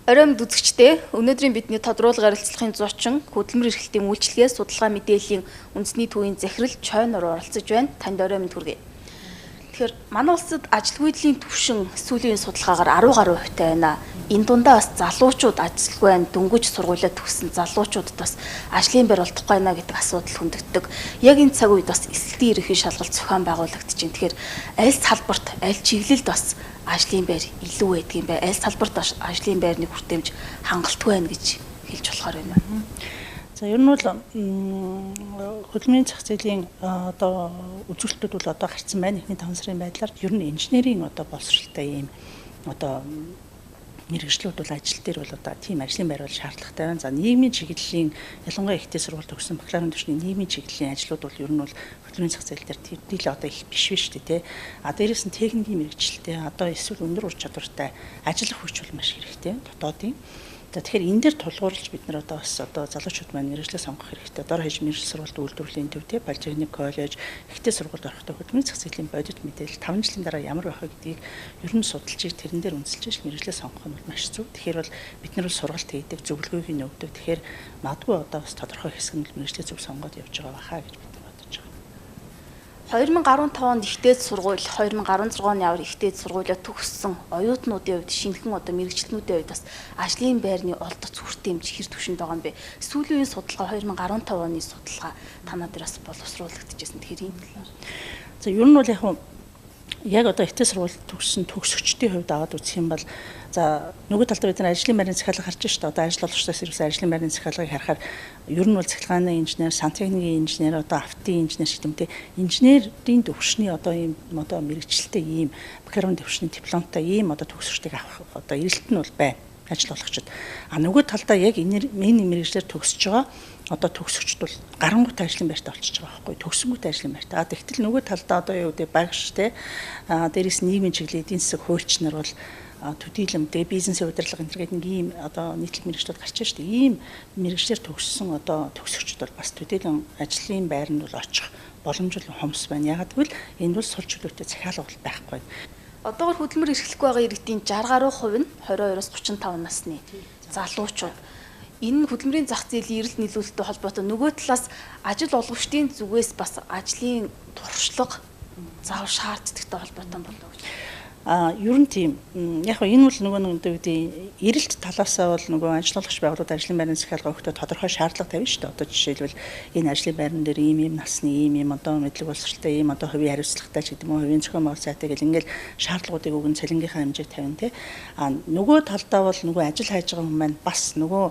Оройн үзэгчдээ өнөөдрийн бидний тодруулга ярилцлагын зочин хөдөлмөр эрхлэлтийн үйлчилгээ судалгаа мэдээллийн үндэсний төвийн захирал Чойнор оролцож байна. Танд оройн хүргэе. Тэгэхээр манай улсад ажилгүйдлийн түвшин сүүлийн судалгаагаар 10 гаруй хувьтай байна. Энэ дундаа бас залуучууд ажилгүй байна. Дөнгөж сургуулиа төгссөн залуучуудад бас ажлын байр олдохгүй байна гэдэг асуудал хөндөгддөг. Яг энэ цаг үед бас эсэлтийн ерөнхий шалгалт зохион байгуулагдаж байна. Тэгэхээр аль салбарт, аль чиглэлд бас ажлын байр илүү байдаг юм бэ? Аль салбарт ажлын байрны хүртээмж хангалтгүй байна гэж хэлж болохоор байна. За ер нь бол хөдөлмөрийн зах зээлийн одоо үзүүлэлтүүд бол одоо гарсан байна. Эхний 5 сарын байдлаар ер нь инженерийн одоо боловсролтой ийм одоо мэргэжлүүд бол ажил дээр бол одоо тийм ажлын байр бол шаардлагатай байна. За нийгмийн чиглэлийн ялангуяа ихтэй сургууль төгссөн бакалаврын түвшний нийгмийн чиглэлийн ажлууд бол ер нь бол хөдөлмөрийн зах зээл дээр тэдний одоо их биш биш тий. Дээрээс нь техникийн мэргэжилтэй одоо эсвэл өндөр ур чадвартай ажиллах хүч бол маш хэрэгтэй дотоодын. Тэгэхээр энэ дээр тулгуурлаж бид нар одоо бас одоо залуучууд маань мэргэжлээ сонгох хэрэгтэй. Дор хаяж мэргэжил сургалт үйлдвэрлэлийн төв тий политехник коллеж ихтэй сургуульд орохдоо хөдөлмөрийн зах зээлийн бодит мэдээлэл 5 жилийн дараа ямар байх вэ гэдгийг ер нь судалж ир тэрэн дээр үнэлж мэргэжлээ сонгох нь маш зөв. Тэгэхээр бол бид нар бол сургалт хийдэг, зөвлөгөөг нь өгдөг. Тэгэхээр магадгүй одоо бас тодорхой хэсэг нь мэргэжлээ зөв сонгоод явж байгаа бахаа гэж бид 2015 онд ихтэй сургууль, 2016 оны авар ихтэй сургуулиа төгссөн оюутнуудын хувьд шинэхэн одоо мэргэжилтнүүдийн хувьд бас ажлын байрны олдоц хүртээмж хэр түвшинд байгаа юм бэ? Сүүлийн судалгаа 2015 оны судалгаа танаа дээр бас боловсруулагдчихсэн. Тэгэхээр энэ талаар. За ер нь бол яг одоо ихтэй сургууль төгссөн төгсөгчдийн хувьд аваад үзэх юм бол за нөгөө талд бид нар ажлын байрны захиалга харж байна шүү дээ. Одоо ажил олгогчдоос ирсэн ажлын байрны захиалгыг харахаар ер нь бол цахилгааны инженер, сантехникийн инженер, одоо автын инженер шиг гэмтэй инженерийн төвшний одоо ийм одоо мэргэжилтэй ийм бакалаврын төвшний дипломтой ийм одоо төгсөгчдийг авах одоо эрэлт нь бол байна. Ажил олгогчд. Нөгөө талдаа яг энэ мэргэжлэр төгсөж байгаа одоо төгсөгчд бол гарангуйтай ажлын байртаа олчиж байгаа байхгүй төгсөнгүүтэй ажлын байртаа. Тэгтэл нөгөө талдаа одоо юу гэдэг багш те дээрээс нийгмийн чиглэлийн эдийн засаг хуульч нар бол төдийлөм тэгээ бизнесийн удирдлага энэ гэдэг нэг ийм одоо нийтлэг мэргэжлүүд гарч байна шүү дээ. Ийм мэргэжлэр төгссөн одоо төгсөгчд бол бас төдийлөн ажлын байранд бол очих боломж нь хомс байна. Ягаад гэвэл энэ бол сул чөлөөтэй захиалга бол байхгүй. Одоогор хөдөлмөр эрхлэхгүй байгаа иргэдийн 60 гаруй хувь нь 22-оос 35 насны залуучууд. Энэ хөдөлмөрийн зах зээлийн эрэлт нийлүүлэлттэй холбоотой нөгөө талаас ажил олгогчдын зүгээс бас ажлын туршлага заавал шаардлагатай холбоотой болов уу гэж. Ер нь тийм. Яг энэ бол нөгөө нэг үгдээ эрэлт талаасаа бол нөгөө ажил олгогч байгууллагууд ажлын байрны захиалга өгөхдөө тодорхой шаардлага тавина шүү дээ. Одоо жишээлбэл энэ ажлын байран дээр ийм насны ийм одоо мэдлэг боловсролтой ийм одоо хувийн хариуцлагатай ч гэдэг юм уу хувийн зохион байгуулалт сайтай гэл ингээл шаардлагуудыг өгөн цалингийнхаа хэмжээг тавина тий. Нөгөө талдаа бол нөгөө ажил хайж байгаа хүмүүс маань бас нөгөө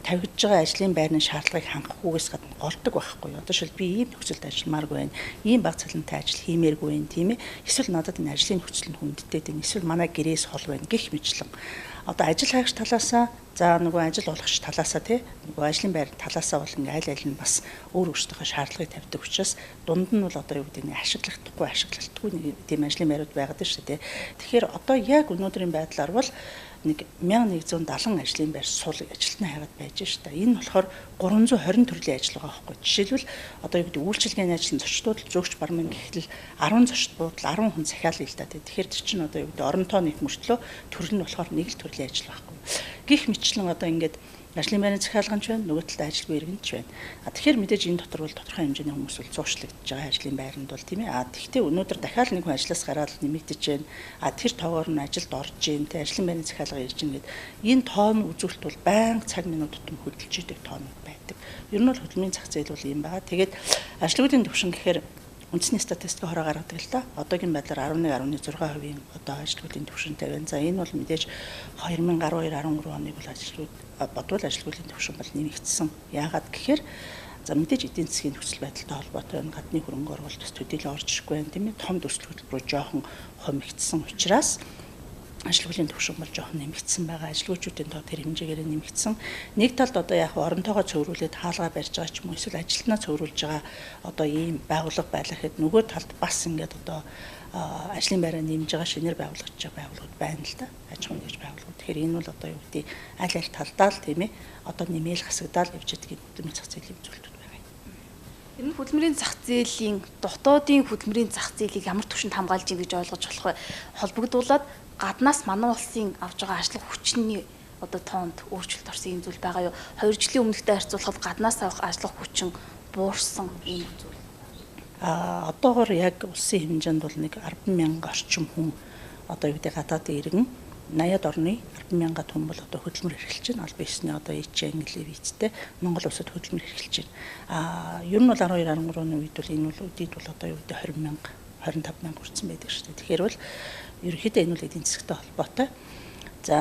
тавигдж байгаа ажлын байрны шаардлагыг хангахгүйгээс гадна голдог байхгүй. Одоо шил би ийм нөхцөлд ажилламааргүй байна. Ийм бага цалинтай ажил хиймээргүй байна тийм ээ. Эсвэл надад энэ ажлын нөхцөл нь хүндэттэй байна. Эсвэл манай гэрээс хол байна гэх мэтлэн. Одоо ажил хайгч талаасаа за нөгөө ажил олгогч талаасаа тий нөгөө ажлын байр талаасаа бол ингээл аль аль нь бас өөр өөрсдийнхөө шаардлагыг тавьдаг учраас дунд нь бол одоо юу гэдэг нь ашиглалтгүй нэг тийм ажлын байрууд байгаад шүү дээ. Тэгэхээр одоо яг өнөөдрийн байдлаар бол нэг 1170 ажлын байр сул ажилтнаа хайгаад байж штэ. Энэ болохоор 320 төрлийн ажил байгаа байхгүй. Жишээлбэл одоо юу гэдэг үйлчилгээний ажлын зочдууд зөвхөн бармын гэхэл 10 зочдууд 10 хүн захиалъя л да. Тэгэхээр тэр чинь одоо юу гэдэг оронтой нэг мөртлөө төрөл нь болохоор нэг л төрлийн ажил байхгүй. Гэх мэтлэн одоо ингээд ажлын байрны захиалгач байна, нөгөө талд ажилгүй иргэнч байна. Тэгэхээр мэдээж энэ дотор бол тодорхой хэмжээний хүмүүс бол зуушлагдж байгаа ажлын байранд бол тийм ээ. Тэгтээ өнөөдөр дахиад нэг хүн ажлаас гараад нэмэгдэж байна. Тэр тоогоор нь ажилд орж ийн, тэ ажлын байрны захиалга ирж ийн гэд энэ тоон үзүүлэлт бол байнга цаг минут тутам хөдөлж идэг тоонууд байдаг. Ер нь бол хөдөлмөрийн зах зээл бол юм байна. Тэгээд ажилгүйдийн төвшин гэхээр үндэсний статистик хороо гаргадаг л да. Одоогийн байдлаар 11.6% одоо ажилгүйдийн төвшөнтэй байна. За энэ бол мэдээж 2012-13 оны бол бодвол ажилгүйдийн төвшин бол нэмэгдсэн. Яагаад гэхээр за мэдээж эдийн засгийн нөхцөл байдалтай холбоотой байна. Гадны хөрөнгө оруулалт бас төдийлөн орж ирэхгүй байна тийм ээ. Том төсөл хөтөлбөр жоохон хомигдсан учраас ажилгүйдийн төвшин бол жоохон нэмэгдсэн байгаа. Ажилгүйчүүдийн тоо тэр хэмжээгээр нэмэгдсэн. Нэг талд одоо яг оронтойгоо цөврүүлээд хаалгаа барьж байгаа ч юм уу эсвэл ажилтнаа цөврүүлж байгаа одоо ийм байгууллага байлаа гэхэд нөгөө талд бас ингээд одоо ажлын байраа нэмж байгаа шинээр байгуулагдж байгаа байгууллагууд байна л да. Аж ахуйн нэгж байгууллагууд. Тэгэхээр энэ бол одоо юу гэдэг аль аль талдаа л тийм ээ одоо нэмэл хасагдаал явж байгаа хөдөлмөрийн зах зээлийн үзүүлэлтүүд байгаа. Тэр нь хөдөлмөрийн зах зээлийн дотоодын хөдөлмөрийн зах зээлийг ямар түвшинд хамгаалж ийн гэж ойлгож болох вэ? Холбогдуулаад гаднаас манай улсын авж байгаа ажлах хүчний одоо тоонд өөрчлөлт орсон юм зүйл байгаа юу? 2 жилийн өмнөхтэй харьцуулахад гаднаас авах ажиллах хүчин буурсан ийм зүйл. Одоогоор яг улсын хэмжээнд бол нэг 10,000 орчим хүн одоо юу гэдэг гадаадын иргэн 80-ад орны 10,000 хүн бол одоо хөдөлмөр эрхэлж байна. Албан ёсны одоо англи визтэй Монгол улсад хөдөлмөр эрхэлж байна. Ер нь бол 12-13 оны үед бол энэ бол үдийд бол одоо юу гэдэг 20,000 25,000 хүрсэн байдаг шүү дээ. Тэгэхээр бол ерөнхийдөө энэ бол эдийн засгийн холбоотой. За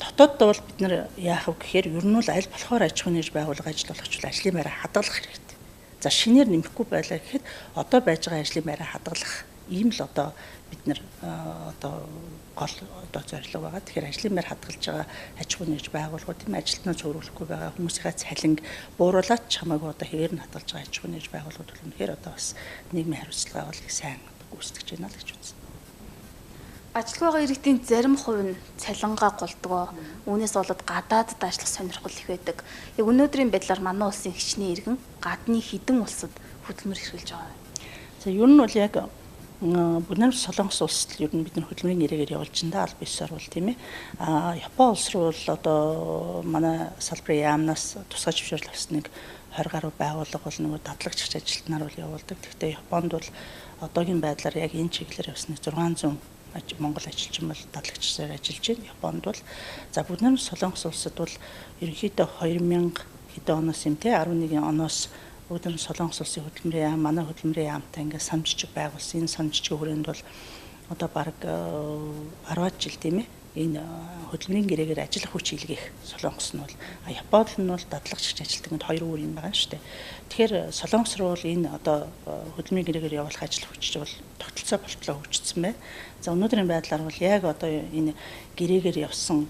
дотоодд бол бид нар яах вэ гэхээр ер нь бол аль болохоор аж ахуйн нээж байгууллага ажиллуулагч ажлын байраа хадгалах хэрэгтэй. За шинээр нэмэхгүй байлаа гэхэд одоо байж байгаа ажлын байраа хадгалах ийм л одоо бид нар одоо гол одоо зорилго байгаа. Тэгэхээр ажлын байр хадгалж байгаа аж ахуйн нээж байгууллагууд тийм ажилтнаа цөөрүүлэхгүй байгаа хүмүүсийнхээ цалинг бууруулаад ч хамаагүй одоо хэвээр нь хадгалж байгаа аж ахуйн нээж байгууллагууд бол үнэхээр одоо бас нийгмийн хариуцлага бол их сайн гүйцэтгэж байна л гэж үзсэн. Ажилтны иргэдийн зарим хувь нь цалингаа голдгоо. Үүнээс болоод гадаадд ажиллах сонирхол их байдаг. Яг өнөөдрийн байдлаар манай улсын хичнээн иргэн гадны хэдэн улсад хөдөлмөр эрхэлж байгаа юм. За ер нь бол яг Бүгд Солонгос улсад ер нь бид нар хөдөлмөрийн ирээгээр явуулж байна да аль бисаар бол тийм ээ. Япон улс руу бол одоо манай салбарын яамнаас тусгай зөвшөөрөл авсныг 20 гаруй байгууллага бол нөгөө дадлагч ажилтнаар бол явуулдаг. Гэхдээ Японд бол одоогийн байдлаар яг энэ чиглэлээр явсныг 600 Монгол ажилчин бол дадлагчаар ажиллаж байна. Японд бол за бүгд Солонгос улсад бол ерөнхийдөө 2000 хэдэн оноос юм те 11 оноос бүгд Солонгос улсын хөдөлмөрийн яам манай хөдөлмөрийн яамтай ингээд санамжчиг байгуулсан. Энэ санамжчгийн хүрээнд бол одоо бараг 10 жил тийм ээ. Энэ хөдөлмөрийн гэрээгээр ажиллах хүч хийлгэх Солонгос нь бол Японд нь бол дадлагч ажилтнууд энд хоёр өөр юм байгаа шүү дээ. Тэгэхээр Солонгос руу бол энэ одоо хөдөлмөрийн гэрээгээр явуулах ажиллах хүч бол тогтолцоо болтлоо хөгжсөн байна. За өнөөдрийн байдлаар бол яг одоо энэ гэрээгээр явсан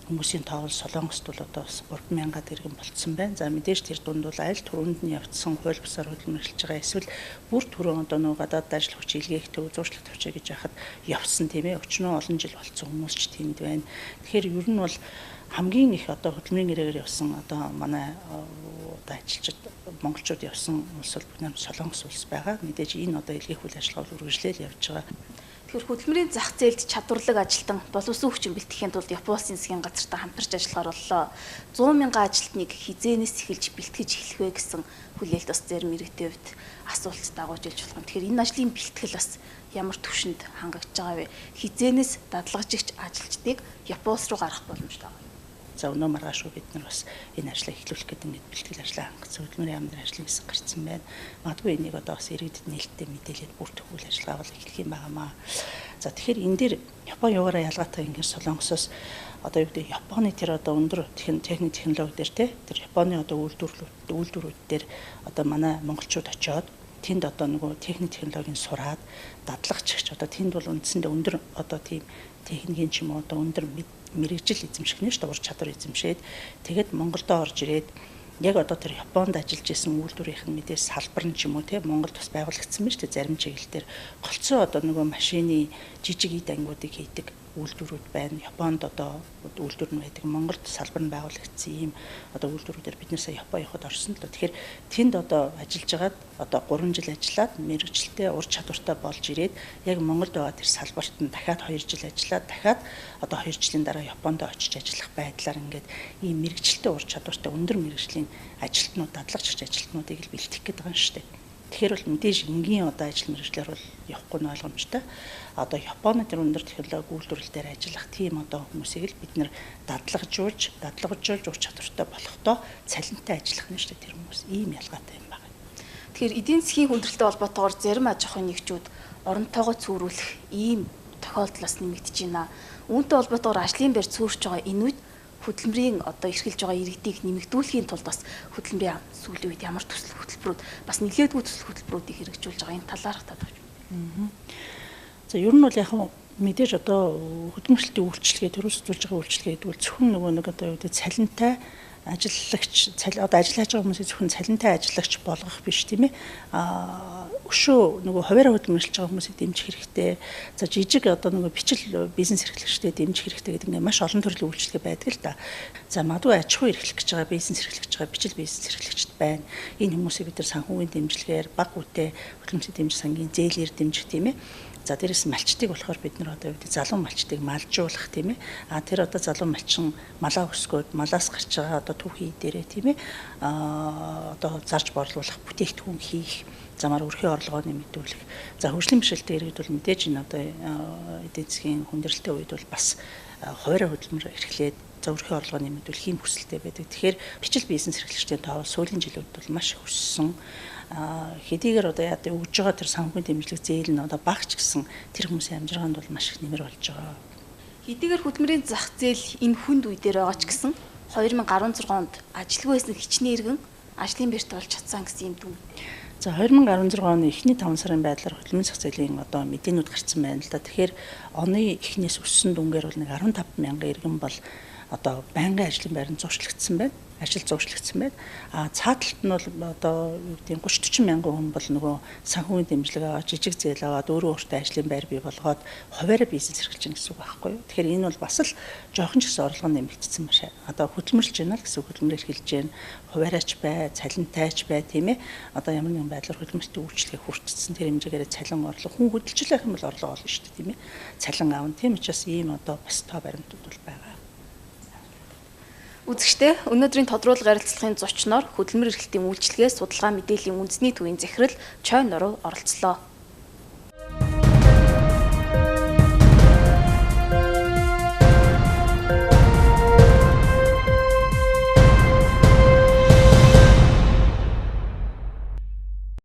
хүмүүсийн тоо бол Солонгост бол одоо бас 3,000-аад иргэн болцсон байна. За мэдээж тэр дунд бол аль түрүүнд нь явцсан хууль бусаар хөдөлмөрлөж байгаа эсвэл бүр түрүүн одоо нөгөө гадаад ажил хүч хийлгээх төв зуршлах төвчөө гэж яхад явсан тийм ээ. Өчнөө олон жил болцсон хүмүүс ч тэнд байна. Тэгэхээр ер нь бол хамгийн их одоо хөдөлмөрийн гэрээгээр явсан одоо манай одоо ажилчид монголчууд явсан улс бол бүгд Солонгос улс байгаа. Мэдээж энэ одоо илгээх үйл ажиллагаа үргэлжлээл явж байгаа. Тэгэхээр хөдөлмөрийн зах зээлд чадварлаг ажилтан боловсон хүчин бэлтгэхийн тулд Японы засгийн газартай хамтарч ажиллахаар боллоо. 100,000 ажилтныг хизээнээс эхэлж бэлтгэж эхлэх вэ гэсэн хүлээлт бас зарим иргэдийн хувьд асуулт дагуулж илж болох юм. Тэгэхээр энэ ажлын бэлтгэл бас ямар түвшинд хангагдж байгаа вэ? Хизээнээс дадлагжигч ажилчдыг Японоос руу гаргах боломжтой байгаа. За өнөө маргааш бид нар бас энэ ажлыг эхлүүлэх гэдэг ингээд бэлтгэл ажлаа хангацсан хөдөлмөрийн яамны ажлын хэсэг гарцсан байна. Магадгүй энийг одоо бас иргэдэд нээлттэй мэдээлэл бүрдэх үйл ажиллагаа бол эхлэх юм байнамаа. За тэгэхээр энэ дээр Японы юугаараа ялгаатай ингээд Солонгосоос одоо юу гэдэг Японы тэр одоо өндөр техник технологи дээр тэр Японы одоо үйлдвэрүүд дээр одоо манай монголчууд очиод тэнд одоо нөгөө техник технологийн сураад дадлагчч одоо тэнд бол үндсэндээ өндөр одоо тийм техникийн ч юм уу одоо өндөр мэрэгжил эзэмших нь шүү дээ ур чадвар эзэмшээд тэгээд Монголдо орж ирээд яг одоо тэр Японд ажиллаж исэн үйлдвэрийнх нь мэдээс салбар нь ч юм уу те Монголд бас байгуулагдсан байна шүү дээ зарим чиглэлээр голцоо одоо нөгөө машины жижиг ид ангиудыг хийдэг үйлдвэрүүд байна. Японд одоо үйлдвэр нь байдаг. Монголд салбар нь байгуулагдсан ийм одоо үйлдвэрүүдээр бид нэрсээ Япон явахад орсон л доо. Тэгэхээр тэнд одоо ажиллаж байгаад одоо 3 жил ажиллаад мэрэгчлээ ур чадвартай болж ирээд яг Монголд байгаа тэр салбарт нь дахиад 2 жил ажиллаад дахиад одоо 2 жилийн дараа Японд очиж ажиллах байдлаар ингээд ийм мэрэгчлээ ур чадвартай өндөр мэрэгжлийн ажилтнууд дадлагч ажилтнуудыг л бэлтгэх гээд байгаа юм шүү дээ. Тэгэхээр бол мэдээж энгийн одоо ажил мэргэжлэр бол явахгүй нь ойлгомжтой. Одоо Японы тэр өндөр технологи үйлдвэрлэл дээр ажиллах тийм одоо хүмүүсийг л бид нэр дадлагжуулж ур чадвартай болохдоо цалинтай ажиллах нь шүү дээ тэр хүмүүс. Ийм ялгаатай юм байна. Тэгэхээр эдийн засгийн хүндрэлтэй холбоотойгоор зарим аж ахуйн нэгжүүд оронтойгоо цөөрүүлэх ийм тохиолдлоос нэмэгдэж байна. Үүнтэй холбоотойгоор ажлын байр цөөрч байгаа энэ үед хөдөлмөрийн одоо эрхэлж байгаа иргэдийг нэмэгдүүлэхийн тулд бас хөдөлмөрийн сүүлийн үед ямар төсөл хөтөлбөрүүд бас нэлээдгүй төсөл хөтөлбөрүүдийг хэрэгжүүлж байгаа энэ талаарх татвч. За ер нь бол яг мэдээж одоо хөдөлмөрлөлтийн үйлчлэгээ төрөөс үзүүлж байгаа үйлчлэгээ гэдэг нь зөвхөн нөгөө нэг одоо юу гэдэг цалинтай ажиллагч одоо ажиллаж байгаа хүмүүсийг зөвхөн цалинтай ажиллагч болгох биш тийм ээ. Өшөө нөгөө хуваараа хөдөлмөрлөж байгаа хүмүүсийг дэмжих хэрэгтэй. За жижиг одоо нөгөө бичил бизнес эрхлэгчтэй дэмжих хэрэгтэй гэдэг ингээд маш олон төрлийн үйлчлэгээ байдаг л да. За магадгүй аж ахуй эрхлэх гэж байгаа бизнес эрхлэж байгаа бичил бизнес эрхлэгчд байна. Энэ хүмүүсийг бид нар санхүүгийн дэмжлэгээр баг үедээ хөдөлмөрийн дэмжих сангийн зээлээр дэмжих тийм ээ. За дээрээс малчтыг болохоор бид нар одоо залуу малчтыг малжуулах тийм ээ. Тэр одоо залуу малчин малаа өсгөөд малаас гарч байгаа одоо түүхий дээрээ тийм ээ. Одоо зарж борлуулах, бүтээгдэхүүн хийх, замаар өрхийн орлогоо нэмэгдүүлэх. За хөгжлийн бэрхшээлтэй иргэд бол мэдээж энэ одоо эдийн засгийн хүндрэлтэй үед бол бас хуваарь хөдөлмөр эрхлээд өрхийн орлогоо нэмэгдүүлэх ийм хүсэлтэй байдаг. Тэгэхээр бичил бизнес эрхлэгчдийн тоо сүүлийн жилүүд бол маш өссөн. Хэдийгээр одоо яа өгж байгаа тэр санхүүгийн дэмжлэг зээл нь одоо багч гэсэн тэр хүмүүсийн амжиргаанд бол маш их нэмэр болж байгаа. Хэдийгээр хөдөлмөрийн зах зээл энэ хүнд үе дээр байгаа ч гэсэн 2016 онд ажилгүй байсан хичнээн иргэн ажлын байрт болж чадсан гэсэн юм дүн. За 2016 оны эхний 5 сарын байдлаар хөдөлмөрийн зах зээлийн одоо мэдээнүүд гарсан байна л да. Тэгэхээр оны эхнээс өссөн дүнгээр бол нэг 15 мянган иргэн бол одоо байнгын ажлын байранд зуршлагдсан байна. Ажил зуршлагдсан байна. Цааталт нь бол одоо юу гэдэг 30-40 мянган хүн бол нөгөө санхүүгийн дэмжлэг аваад жижиг зээл аваад өөрөө өөртөө ажлын байр бий болгоод хуваарь бизнес эрхэлж гэнэ гэсэн үг байхгүй юу. Тэгэхээр энэ бол бас л жоохон ч гэсэн орлого нэмэгдсэн ба шээ. Одоо хөдөлмөрлж байна л гэсэн хөдөлмөр эрхэлж байна. Хуваарьч бай, цалинтайч бай тийм ээ. Одоо ямар нэгэн байдлаар хөдөлмөртөө үйлчлэгээ хүртсэн тэр хэмжээгээр цалин орлого хүн хөдөлж байх юм бол орлого олно шүү дээ тийм ээ. Цалин аавн тийм учраас ийм одоо бас тоо баримтууд бол байгаа. Үзэгчдээ өнөөдрийн тодруулга ярилцлагын зочноор хөдөлмөр эрхлэлтийн үйлчилгээ судалгаа мэдээллийн үндэсний төвийн захирал Чойн Нуруу оролцлоо.